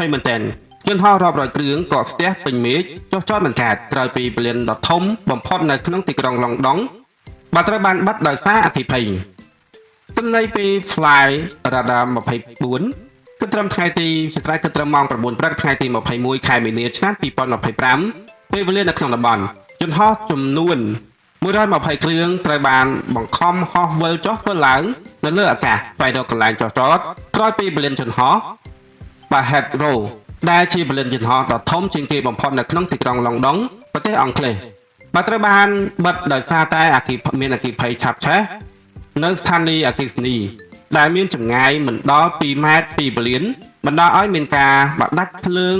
ភ័យមែនទែនយន្តហោះរាប់រយគ្រឿងក៏ស្ទះពេញមេឃចុះចតមិនខាតក្រោយពីពលានដ៏ធំបំផុតនៅក្នុងទីក្រុងឡុងដុងបានត្រូវបានបាត់ដោយសារអគ្គិភ័យទំន័យពី Fly Radar 24គឺត្រឹមថ្ងៃទីស្ត្រៃគឺត្រឹមម៉ោង 9 ព្រឹកថ្ងៃទី 21 ខែមីនាឆ្នាំ2025ពេលវេលានៅក្នុងតំបន់យន្តហោះចំនួន120គ្រឿងត្រូវបានបង្ខំហោះវិលចុះវិលឡើងនៅលើអាកាសស្វែងរកកន្លែងចុះចតក្រោយពីពលានយន្តហោះ Heathrow ដែលជាពលានយន្តហោះដ៏ធំជាងគេបំផុតនៅក្នុងទីក្រុងឡុងដុងប្រទេសអង់គ្លេសបានត្រូវបានបិទដោយសារតែអគ្គិភ័យឆាបឆេះនៅស្ថានីយ៍អគ្គិសនីដែលមានចម្ងាយមិនដល់2ម៉ែត្រពីពលានបណ្ដាលឲ្យមានការបាក់ដាច់ភ្លើង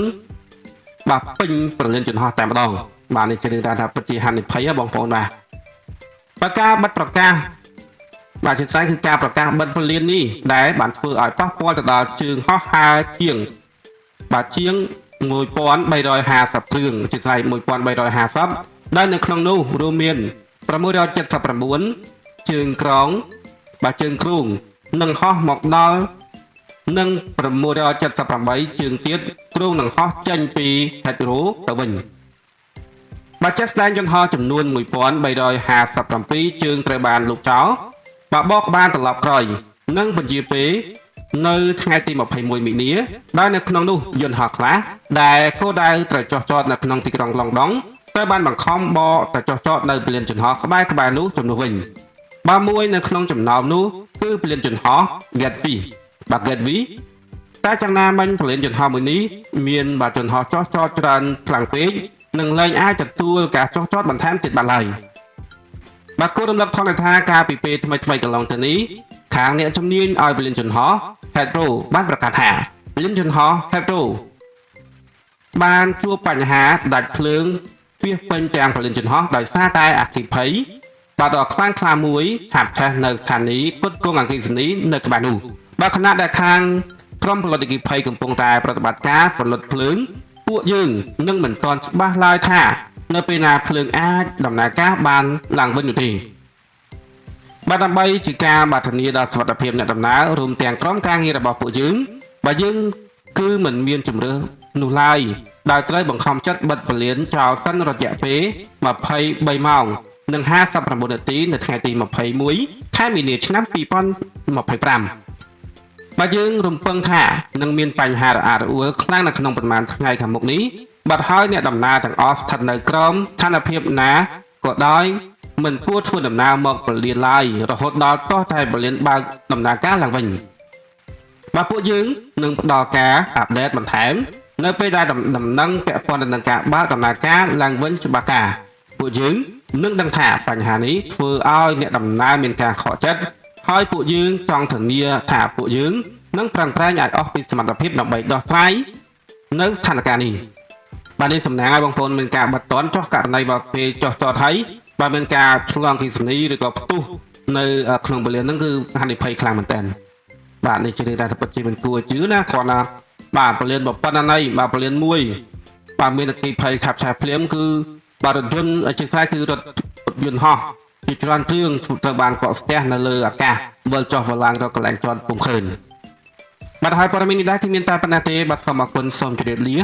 ពេញពលានយន្តហោះតែម្ដងបាទនេះជារឿងថាពិតជាហានិភ័យបងប្អូនបាទការបិទប្រកាសបាទជាស្រ័យគឺការប្រកាសបិទពលាននេះដែលបានធ្វើឲ្យប៉ះពាល់ទៅដល់ជើងហោះហើរជាង1350គ្រឿងជាស្រ័យ1350ដែលនៅក្នុងនោះរួមមាន679ជើងក្រងជើងគ្រូងនឹងហោះមកដល់និង678ជើងទៀតគ្រូងនឹងហោះចេញពី Heathrow ទៅវិញបាទចាក់ស្ដែងយន្តហោះចំនួន1357ជើងត្រូវបានលុបចោលបកក្បាលត្រឡប់ក្រោយនិងបញ្ជាពេលនៅថ្ងៃទី21មីនាដែលនៅក្នុងនោះយន្តហោះខ្លះដែលគោលដៅត្រូវចុះចតនៅក្នុងទីក្រុងឡុងដុងត្រូវបានបង្ខំបកទៅចុះចតនៅពលានយន្តហោះក្បែរនោះចំនួនវិញបាទមួយនៅក្នុងចំណោមនោះគឺពលានយន្តហោះ Gatwick បាទ Gatwick តែយ៉ាងណាមិញពលានយន្តហោះមួយនេះមានបាទយន្តហោះចុះចតច្រើនខ្លាំងពេកនឹងលែងអាចទទួលការចុះចតបន្ថែមទៀតបានឡើយបាទគោលរំលឹកផងថាការពីពេលថ្មីកន្លងទៅនេះខាងអ្នកជំនាញឲ្យពលានយន្តហោះ Heathrow បានប្រកាសថាពលានយន្តហោះ Heathrow បានជួបបញ្ហាដាច់ភ្លើងពាសពេញទាំងពលានយន្តហោះដោយសារតែអគ្គិភ័យបាទដ៏ខ្លាំងក្លាមួយឆាបឆេះនៅស្ថានីយ៍ផ្គត់ផ្គង់អគ្គិសនីនៅក្បែរនោះបាទខណៈដែលខាងក្រុមផលិតអគ្គិភ័យកំពុងតែប្រតិបត្តិការផលិតភ្លើងពួកយើងនឹងមិនទាន់ច្បាស់ឡើយថានៅពេលណាភ្លើងអាចដំណើរការបានឡើងវិញនោះទេបាទដើម្បីជាការធានាដល់សុវត្ថិភាពអ្នកដំណើររួមទាំងក្រុមការងាររបស់ពួកយើងបាទយើងគឺមិនមានជំរឿនោះឡើយដែលត្រូវបង្ខំចិត្តបិទពលានចោលសិនរយៈពេល23ម៉ោងនិង59នាទីនៅថ្ងៃទី21ខែមីនាឆ្នាំ2025បាទយើងរំពឹងថានឹងមានបញ្ហារអាក់រអួលខ្លាំងនៅក្នុងប្រមាណថ្ងៃខាងមុខនេះបាទហើយអ្នកដំណើរទាំងអស់ស្ថិតនៅក្រោមស្ថានភាពណាក៏ដោយមិនគួរធ្វើដំណើរមកពលានឡើយរហូតដល់ទាស់តែពលានបើកដំណើរការឡើងវិញបាទពួកយើងនឹងផ្ដល់ការអាប់ដេតបន្ថែមនៅពេលដែលដំណឹងពាក់ព័ន្ធនឹងការបើកដំណើរការឡើងវិញច្បាស់ការពួកយើងនឹងដឹងថាបញ្ហានេះធ្វើឲ្យអ្នកដំណើរមានការខកចិត្តហើយពួកយើងចង់ធានាថាពួកយើងនឹងប្រឹងប្រែងឲ្យអស់ពីសមត្ថភាពដើម្បីដោះស្រាយនៅស្ថានភាពនេះបាទនេះសំណាងឲ្យបងប្អូនមានការបិទតន់ចុះករណីបើពេលចុះចតហើយបាទមានការឆ្លងអគ្គិសនីឬក៏ផ្ទុះនៅក្នុងពលានហ្នឹងគឺហានិភ័យខ្លាំងមែនតើបាទនេះជារឿងដែលពិតជាមិនគួរជឿណាគ្រាន់តែបាទពលានប៉ុណ្ណាណីបាទពលានមួយបាទមានអគ្គិភ័យឆាបឆេះភ្លាមគឺបាទរថយន្តជាខ្សែគឺរថយន្តហោះជាច្រើនគ្រឿងត្រូវបានកកស្ទះនៅលើអាកាសវិលចុះវិលឡើងទៅកន្លែងជាន់ពុំឃើញបាទហើយព័ត៌មាននេះដែរគឺមានតែប៉ុណ្ណេះទេបាទសូមអរគុណសូមជម្រាបលា